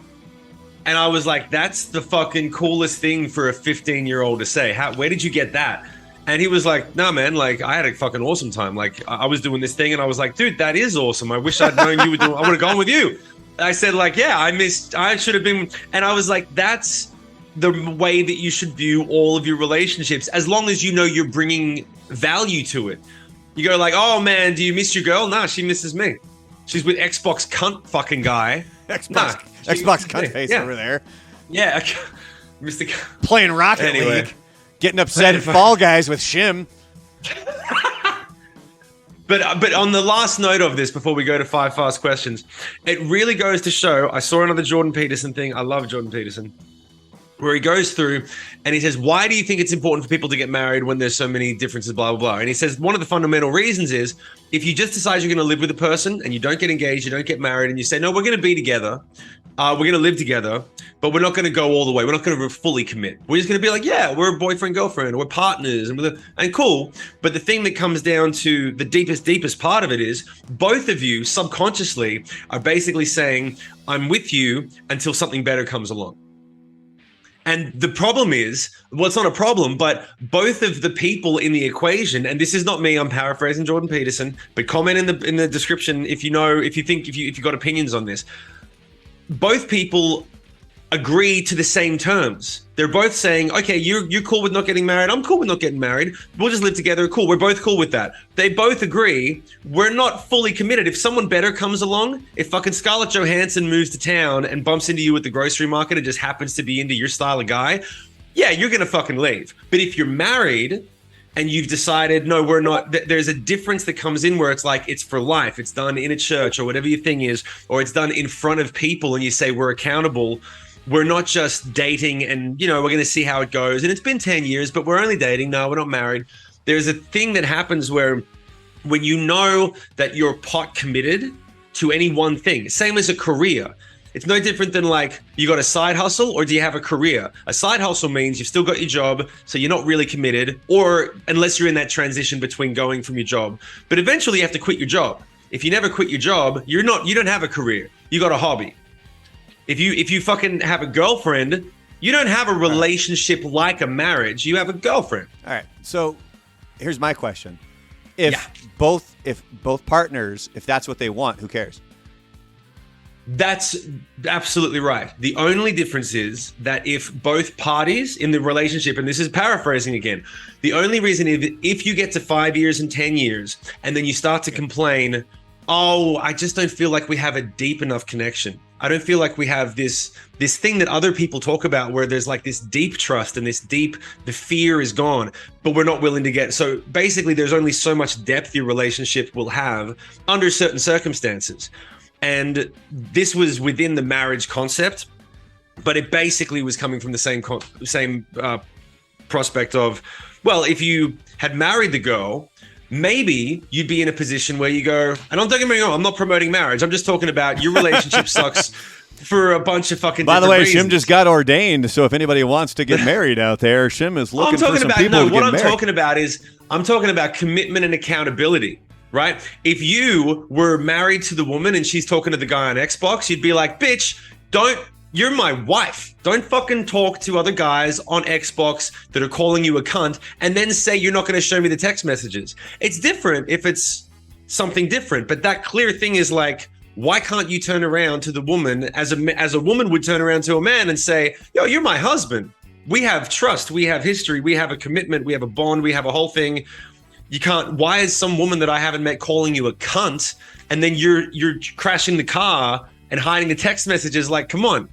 And I was like, that's the fucking coolest thing for a 15-year-old to say. Where did you get that? And he was like, nah, man, like, I had a fucking awesome time. Like, I was doing this thing, and I was like, dude, that is awesome. I wish I'd known you were doing. I would have gone with you. I said, like, yeah, I should have been. And I was like, that's the way that you should view all of your relationships, as long as you know you're bringing value to it. You go like, oh, man, do you miss your girl? Nah, she misses me. She's with Xbox cunt fucking guy. Xbox cunt face over there. Yeah, Mr. Playing Rocket League, getting upset at Fall Guys with Shim. But on the last note of this, before we go to 5 fast questions, it really goes to show. I saw another Jordan Peterson thing. I love Jordan Peterson, where he goes through and he says, why do you think it's important for people to get married when there's so many differences, blah, blah, blah. And he says, one of the fundamental reasons is if you just decide you're going to live with a person and you don't get engaged, you don't get married, and you say, no, we're going to be together. We're going to live together, but we're not going to go all the way. We're not going to fully commit. We're just going to be like, yeah, we're a boyfriend, girlfriend, or we're partners, and cool. But the thing that comes down to the deepest part of it is both of you subconsciously are basically saying, I'm with you until something better comes along. And the problem is, well, it's not a problem, but both of the people in the equation, and this is not me, I'm paraphrasing Jordan Peterson, but comment in the description if you got opinions on this. Both people agree to the same terms. They're both saying, okay, you're cool with not getting married. I'm cool with not getting married. We'll just live together. Cool. We're both cool with that. They both agree. We're not fully committed. If someone better comes along, if fucking Scarlett Johansson moves to town and bumps into you at the grocery market and just happens to be into your style of guy, yeah, you're going to fucking leave. But if you're married and you've decided, no, we're not, there's a difference that comes in where it's like, it's for life. It's done in a church or whatever your thing is, or it's done in front of people and you say, we're accountable. We're not just dating and, we're going to see how it goes. And it's been 10 years, but we're only dating. No, we're not married. There's a thing that happens where when you know that you're pot committed to any one thing, same as a career. It's no different than like, you got a side hustle or do you have a career? A side hustle means you've still got your job, so you're not really committed, or unless you're in that transition between going from your job. But eventually you have to quit your job. If you never quit your job, you don't have a career. You got a hobby. If you fucking have a girlfriend, you don't have a relationship like a marriage. You have a girlfriend. All right. So here's my question. If both partners, if that's what they want, who cares? That's absolutely right. The only difference is that if both parties in the relationship, and this is paraphrasing again, the only reason is if you get to 5 years and 10 years and then you start to complain, oh, I just don't feel like we have a deep enough connection. I don't feel like we have this thing that other people talk about where there's like this deep trust and the fear is gone, but we're not willing to get. So basically there's only so much depth your relationship will have under certain circumstances. And this was within the marriage concept, but it basically was coming from the same prospect of, well, if you had married the girl, maybe you'd be in a position where you go, and don't get me wrong, I'm not promoting marriage. I'm just talking about your relationship sucks for a bunch of fucking By the way, reasons. Shim just got ordained, so if anybody wants to get married out there, Shim is looking for some people to get married. What I'm talking about is, I'm talking about commitment and accountability. Right? If you were married to the woman and she's talking to the guy on Xbox, you'd be like, bitch, you're my wife. Don't fucking talk to other guys on Xbox that are calling you a cunt and then say you're not going to show me the text messages. It's different if it's something different, but that clear thing is like, why can't you turn around to the woman as a woman would turn around to a man and say, yo, you're my husband. We have trust. We have history. We have a commitment. We have a bond. We have a whole thing. You can't. Why is some woman that I haven't met calling you a cunt, and then you're crashing the car and hiding the text messages? Like, come on.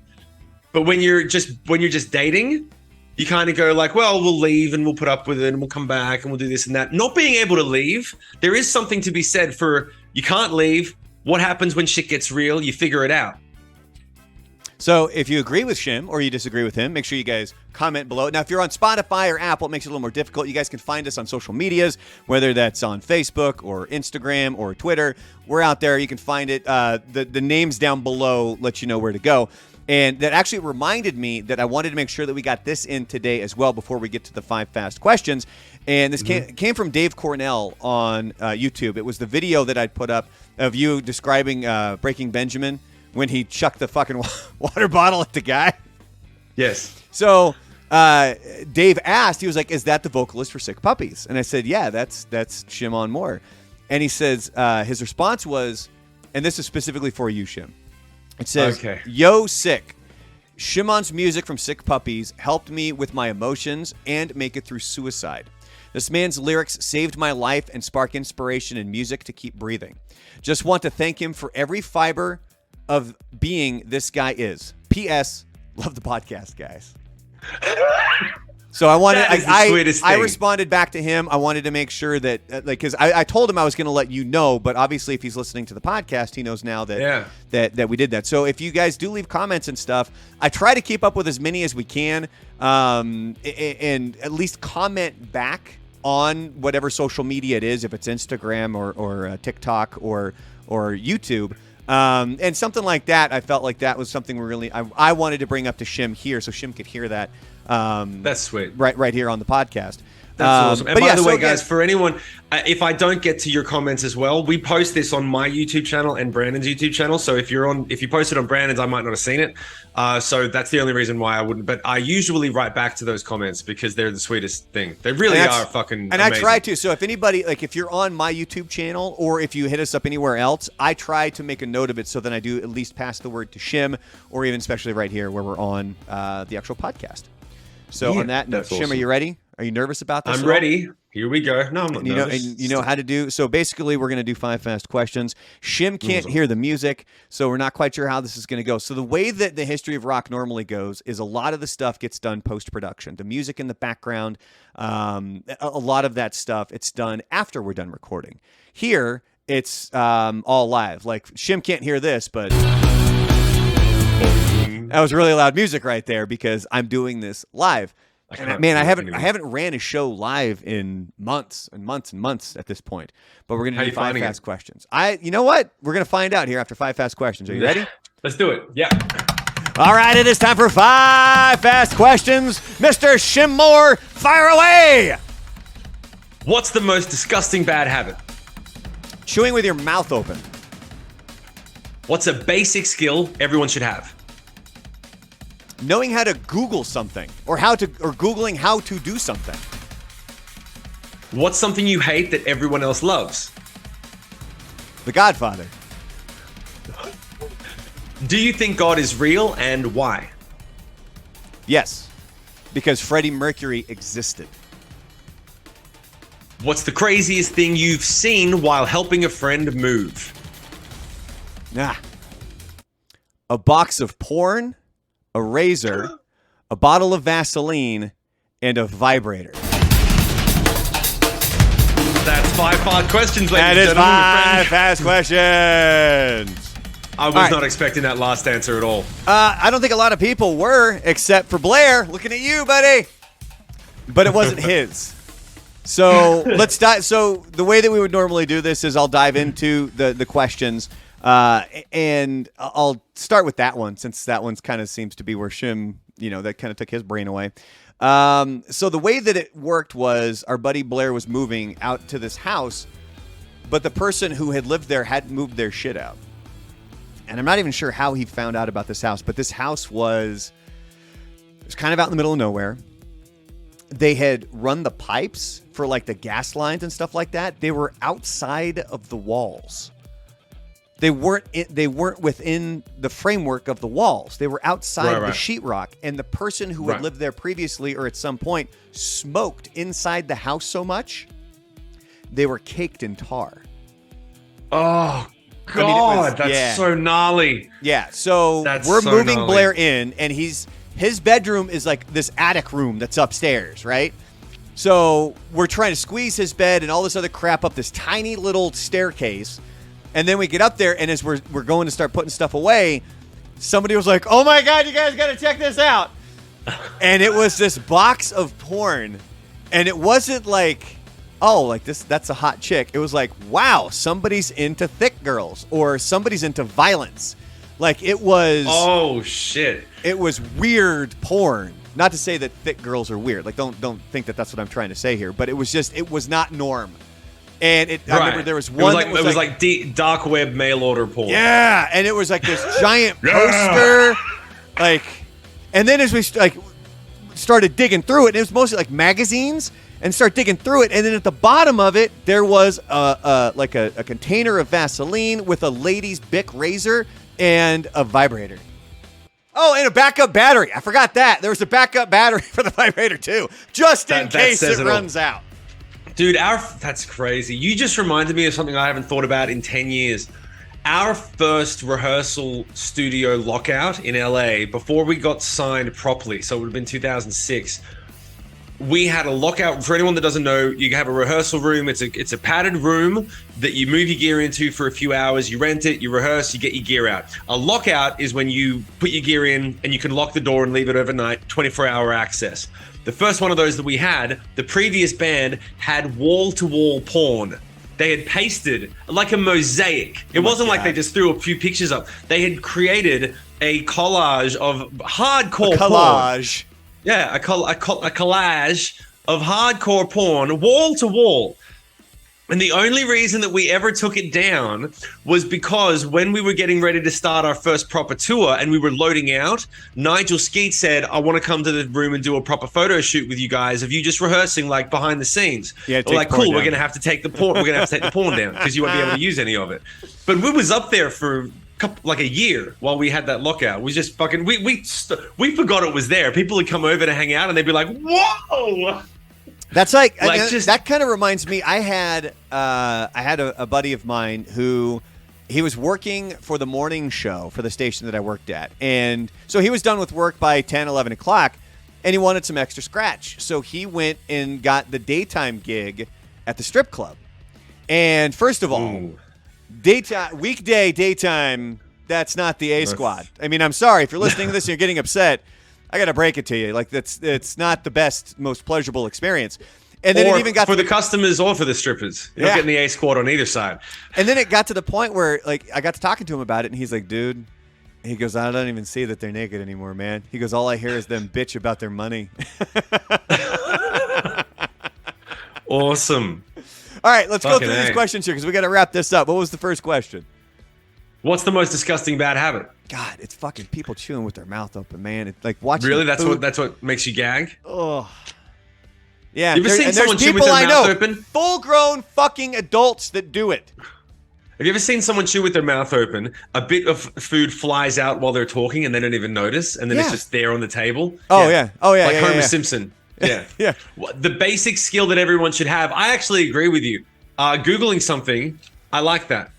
But when you're just dating, you kind of go like, well, we'll leave and we'll put up with it and we'll come back and we'll do this and that. Not being able to leave, there is something to be said for you can't leave. What happens when shit gets real? You figure it out. So if you agree with Shim or you disagree with him, make sure you guys comment below. Now, if you're on Spotify or Apple, it makes it a little more difficult. You guys can find us on social medias, whether that's on Facebook or Instagram or Twitter. We're out there. You can find it. The names down below let you know where to go. And that actually reminded me that I wanted to make sure that we got this in today as well before we get to the 5 fast questions. And this came from Dave Cornell on YouTube. It was the video that I'd put up of you describing Breaking Benjamin when he chucked the fucking water bottle at the guy. Yes. So Dave asked, he was like, is that the vocalist for Sick Puppies? And I said, yeah, that's Shimon Moore. And he says, his response was, and this is specifically for you, Shim. It says, okay. Yo, Sick. Shimon's music from Sick Puppies helped me with my emotions and make it through suicide. This man's lyrics saved my life and spark inspiration in music to keep breathing. Just want to thank him for every fiber of being this guy is. P.S. Love the podcast, guys. So I wanted, I responded back to him. I wanted to make sure that, because I told him I was going to let you know, but obviously if he's listening to the podcast, he knows now that we did that. So if you guys do leave comments and stuff, I try to keep up with as many as we can, and at least comment back on whatever social media it is, if it's Instagram or TikTok or YouTube. And something like that, I felt like that was something I wanted to bring up to Shim here so Shim could hear that. That's sweet. Right here on the podcast. That's awesome. And by the way, guys, for anyone, if I don't get to your comments as well, we post this on my YouTube channel and Brandon's YouTube channel. So if you post it on Brandon's, I might not have seen it. So that's the only reason why I wouldn't. But I usually write back to those comments because they're the sweetest thing. They really are fucking amazing. I try to. So if anybody, like if you're on my YouTube channel or if you hit us up anywhere else, I try to make a note of it so then I do at least pass the word to Shim or even especially right here where we're on the actual podcast. So on that note, Shim, are you ready? Are you nervous about this? I'm ready. Here we go. No, I'm not nervous. You know how to do. So basically, we're going to do 5 fast questions. Shim can't hear the music, so we're not quite sure how this is going to go. So the way that the history of rock normally goes is a lot of the stuff gets done post-production. The music in the background, a lot of that stuff, it's done after we're done recording. Here, it's all live. Like, Shim can't hear this, but that was really loud music right there because I'm doing this live. Man, I haven't ran a show live in months and months and months at this point. But we're gonna do 5 fast questions. You know what? We're gonna find out here after 5 fast questions. Are you ready? Let's do it. Yeah. All right, it is time for 5 fast questions. Mr. Shim Moore, fire away. What's the most disgusting bad habit? Chewing with your mouth open. What's a basic skill everyone should have? Knowing how to Google something or Googling how to do something. What's something you hate that everyone else loves? The Godfather. Do you think God is real and why? Yes, because Freddie Mercury existed. What's the craziest thing you've seen while helping a friend move? A box of porn, a razor, a bottle of Vaseline, and a vibrator. That's 5 fast questions, ladies and gentlemen. That is 5 fast questions. I was not expecting that last answer at all. I don't think a lot of people were, except for Blair. Looking at you, buddy. But it wasn't his. So let's dive. So the way that we would normally do this is I'll dive into the questions. And I'll start with that one since that one's kind of seems to be where Shim, that kind of took his brain away. So the way that it worked was our buddy Blair was moving out to this house, but the person who had lived there hadn't moved their shit out. And I'm not even sure how he found out about this house, but this house was kind of out in the middle of nowhere. They had run the pipes for like the gas lines and stuff like that. They were outside of the walls. They weren't within the framework of the walls. They were outside the sheetrock. And the person who had lived there previously or at some point smoked inside the house so much, they were caked in tar. Oh, God. That's so gnarly. Yeah. So we're moving Blair in, and his bedroom is like this attic room that's upstairs, right? So we're trying to squeeze his bed and all this other crap up this tiny little staircase. And then we get up there, and as we're going to start putting stuff away, somebody was like, "Oh my God, you guys got to check this out!" And it was this box of porn, and it wasn't like, "Oh, like that's a hot chick." It was like, "Wow, somebody's into thick girls, or somebody's into violence." Like it was. Oh shit! It was weird porn. Not to say that thick girls are weird. Like don't think that that's what I'm trying to say here. But it was not norm. And I remember there was one. It was like dark web mail order porn. Yeah, and it was like this giant poster, like, and then as we started digging through it, and it was mostly like magazines, and start digging through it, and then at the bottom of it there was a container of Vaseline with a lady's Bic razor and a vibrator. Oh, and a backup battery. I forgot that. There was a backup battery for the vibrator too, just in case it runs out. Dude, that's crazy. You just reminded me of something I haven't thought about in 10 years. Our first rehearsal studio lockout in LA, before we got signed properly, so it would have been 2006, we had a lockout. For anyone that doesn't know, you have a rehearsal room. It's a padded room that you move your gear into for a few hours. You rent it, you rehearse, you get your gear out. A lockout is when you put your gear in and you can lock the door and leave it overnight, 24-hour access. The first one of those that we had, the previous band had wall-to-wall porn. They had pasted like a mosaic. It wasn't like they just threw a few pictures up. They had created a collage of hardcore collage. Porn. Yeah, a collage of hardcore porn, wall to wall. And the only reason that we ever took it down was because when we were getting ready to start our first proper tour and we were loading out, Nigel Skeet said, "I want to come to the room and do a proper photo shoot with you guys of you just rehearsing like behind the scenes." Yeah, we're like, "Cool, we're gonna have to take the porn. We're gonna have to take the porn down because you won't be able to use any of it." But we was up there for like a year while we had that lockout. We just fucking we forgot it was there. People would come over to hang out and they'd be like, "Whoa!" That's like that kind of reminds me. I had a buddy of mine who he was working for the morning show for the station that I worked at, and so he was done with work by 10, 11 o'clock, and he wanted some extra scratch. So he went and got the daytime gig at the strip club. And first of all, weekday daytime, that's not the A squad. I mean, I'm sorry if you're listening to this and you're getting upset. I got to break it to you. Like, it's not the best, most pleasurable experience. And then it even got for the customers or for the strippers. You're getting the A squad on either side. And then it got to the point where, like, I got to talking to him about it, and he's like, "Dude," he goes, "I don't even see that they're naked anymore, man." He goes, "All I hear is them bitch about their money." Awesome. All right, let's go through these questions here because we got to wrap this up. What was the first question? What's the most disgusting bad habit? God, it's fucking people chewing with their mouth open, man. It's like watching. Really, that's what makes you gag? Oh, yeah. You ever seen someone chew with their mouth open? Full-grown fucking adults that do it. Have you ever seen someone chew with their mouth open? A bit of food flies out while they're talking, and they don't even notice, and then it's just there on the table. Oh yeah. Like Homer Simpson. Yeah. Yeah. The basic skill that everyone should have. I actually agree with you. Googling something, I like that.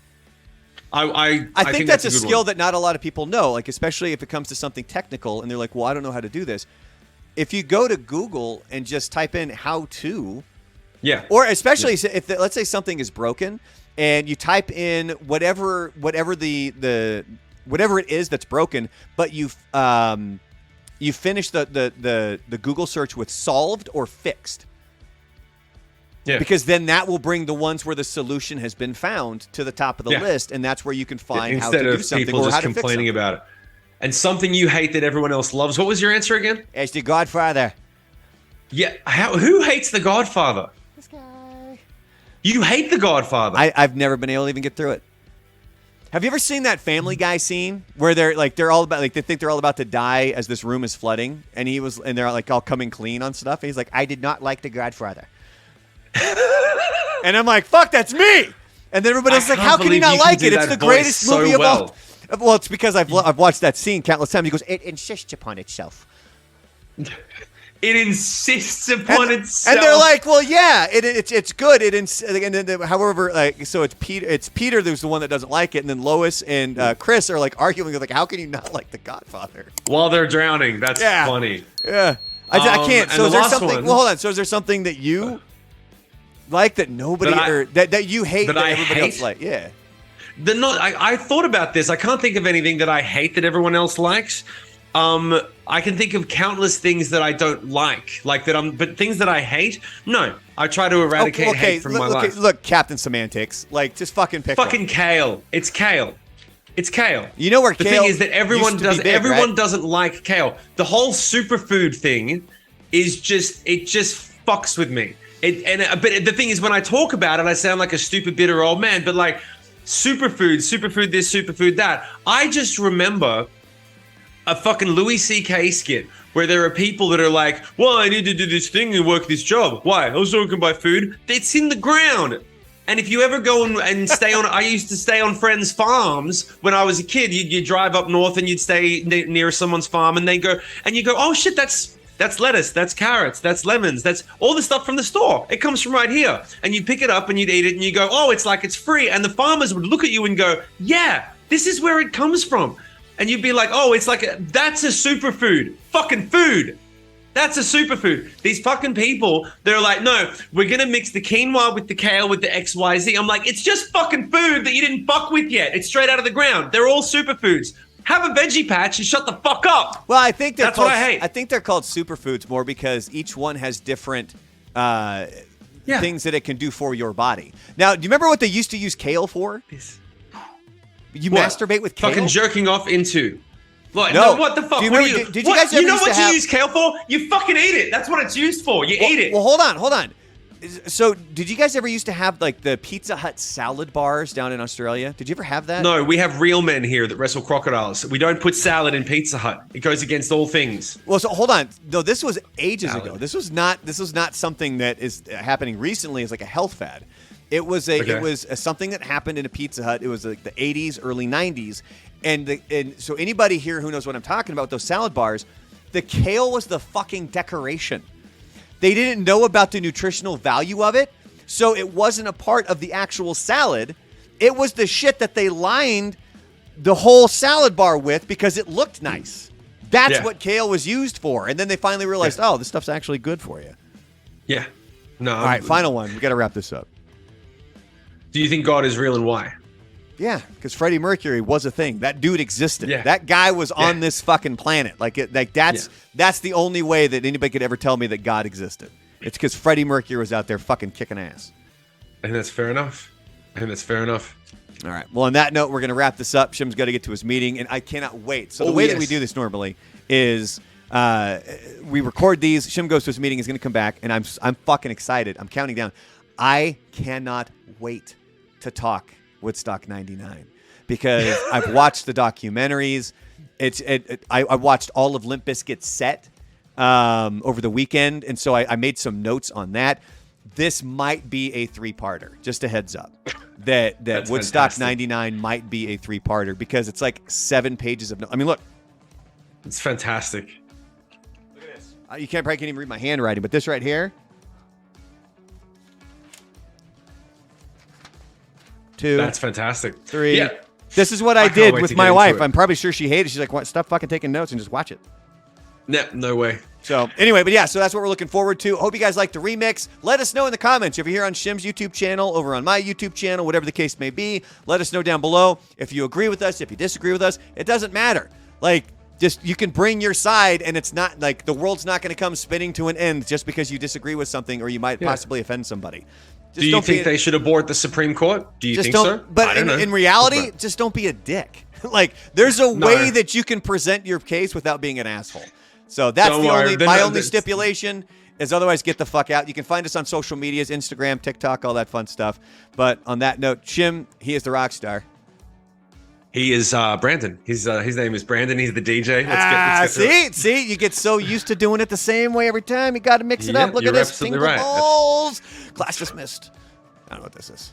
I think that's a skill that not a lot of people know, like especially if it comes to something technical and they're like, "Well, I don't know how to do this." If you go to Google and just type in "how to," or especially if let's say something is broken and you type in whatever it is that's broken, but you finish the Google search with solved or fixed. Yeah. Because then that will bring the ones where the solution has been found to the top of the list, and that's where you can find how to do something or how to fix something. Instead of people just complaining about it. And something you hate that everyone else loves. What was your answer again? It's The Godfather. Yeah. Who hates The Godfather? This guy. You hate The Godfather. I've never been able to even get through it. Have you ever seen that Family Guy scene where they're all about, like, they think they're all about to die as this room is flooding, and they're like all coming clean on stuff, and he's like, "I did not like The Godfather." And I'm like, "Fuck, that's me!" And then everybody else is like, "How can you not like it? It's the greatest movie of all." Well, it's because I've watched that scene countless times. He goes, "It insists upon itself." It insists upon itself. And they're like, "Well, yeah, it's good." However, like, so it's Peter who's the one that doesn't like it, and then Lois and Chris are like arguing, like, "How can you not like The Godfather?" While they're drowning. That's funny. Yeah, I can't. So is there something? Well, hold on. So is there something that you like that nobody that you hate that everybody else like? Yeah. they're not. I thought about this. I can't think of anything that I hate that everyone else likes. I can think of countless things that I don't like that. But things that I hate, no. I try to eradicate hate from my life. Look, Captain Semantics, like just fucking pick fucking one. Kale. It's kale. It's kale. You know where the kale thing is that everyone used to be big, everyone right? doesn't like kale. The whole superfood thing is just fucks with me. But the thing is, when I talk about it, I sound like a stupid bitter old man. But like superfood this, superfood that. I just remember a fucking Louis C.K. skit where there are people that are like, well, I need to do this thing and work this job. Why? I was looking buy food. It's in the ground. And if you ever go and stay on, I used to stay on friends' farms when I was a kid. You'd drive up north and you'd stay near someone's farm, and you go, oh shit, that's lettuce, that's carrots, that's lemons, that's all the stuff from the store. It comes from right here. And you'd pick it up and you'd eat it and you go, oh, it's like it's free. And the farmers would look at you and go, yeah, this is where it comes from. And you'd be like, oh, it's like, that's a superfood. Fucking food. That's a superfood. These fucking people, they're like, no, we're going to mix the quinoa with the kale with the XYZ. I'm like, it's just fucking food that you didn't fuck with yet. It's straight out of the ground. They're all superfoods. Have a veggie patch and shut the fuck up. Well, I think that's what I hate. I think they're called superfoods more because each one has different things that it can do for your body. Now, do you remember what they used to use kale for? You masturbate with kale? Fucking jerking off into. Like, no, what the fuck? Did you guys ever you know used what to you have... use kale for? You fucking eat it. That's what it's used for. You eat it. Well, hold on. So, did you guys ever used to have like the Pizza Hut salad bars down in Australia? Did you ever have that? No, we have real men here that wrestle crocodiles. We don't put salad in Pizza Hut. It goes against all things. Well, so hold on. No, this was ages ago. This was not something that is happening recently as like a health fad. It was something that happened in a Pizza Hut. It was like the 80s, early 90s. And so anybody here who knows what I'm talking about, those salad bars, the kale was the fucking decoration. They didn't know about the nutritional value of it, so it wasn't a part of the actual salad. It was the shit that they lined the whole salad bar with because it looked nice. That's what kale was used for. And then they finally realized, oh, this stuff's actually good for you. Yeah. No. All right, final one. We got to wrap this up. Do you think God is real and why? Yeah, because Freddie Mercury was a thing. That dude existed. Yeah. That guy was on this fucking planet. That's the only way that anybody could ever tell me that God existed. It's because Freddie Mercury was out there fucking kicking ass. And that's fair enough. All right. Well, on that note, we're going to wrap this up. Shim's got to get to his meeting, and I cannot wait. So the way that we do this normally is we record these. Shim goes to his meeting. He's going to come back, and I'm fucking excited. I'm counting down. I cannot wait to talk Woodstock 99 because I've watched the documentaries. I watched all of Limp Bizkit's set over the weekend, and so I made some notes on that. This might be a 3-parter. Just a heads up that Woodstock 99 might be a 3-parter because it's like 7 pages of notes. I mean, look. It's fantastic. Look at this. You probably can't even read my handwriting, but this right here. 2. That's fantastic. 3. Yeah. This is what I did with my wife. I'm probably sure she hated it. She's like, "What? Stop fucking taking notes and just watch it." No way. So anyway, but yeah, so that's what we're looking forward to. Hope you guys like the remix. Let us know in the comments if you're here on Shim's YouTube channel, over on my YouTube channel, whatever the case may be. Let us know down below if you agree with us, if you disagree with us. It doesn't matter. Like, just you can bring your side, and it's not like the world's not going to come spinning to an end just because you disagree with something or you might possibly offend somebody. Do you think they should abort the Supreme Court? Do you think so? But in reality, just don't be a dick. Like, there's a way that you can present your case without being an asshole. So that's my only stipulation is otherwise get the fuck out. You can find us on social medias, Instagram, TikTok, all that fun stuff. But on that note, Shim, he is the rock star. He is Brandon. His name is Brandon. He's the DJ. Let's get see, you get so used to doing it the same way every time. You got to mix it up. Look at this. Tingle balls. Class dismissed. I don't know what this is.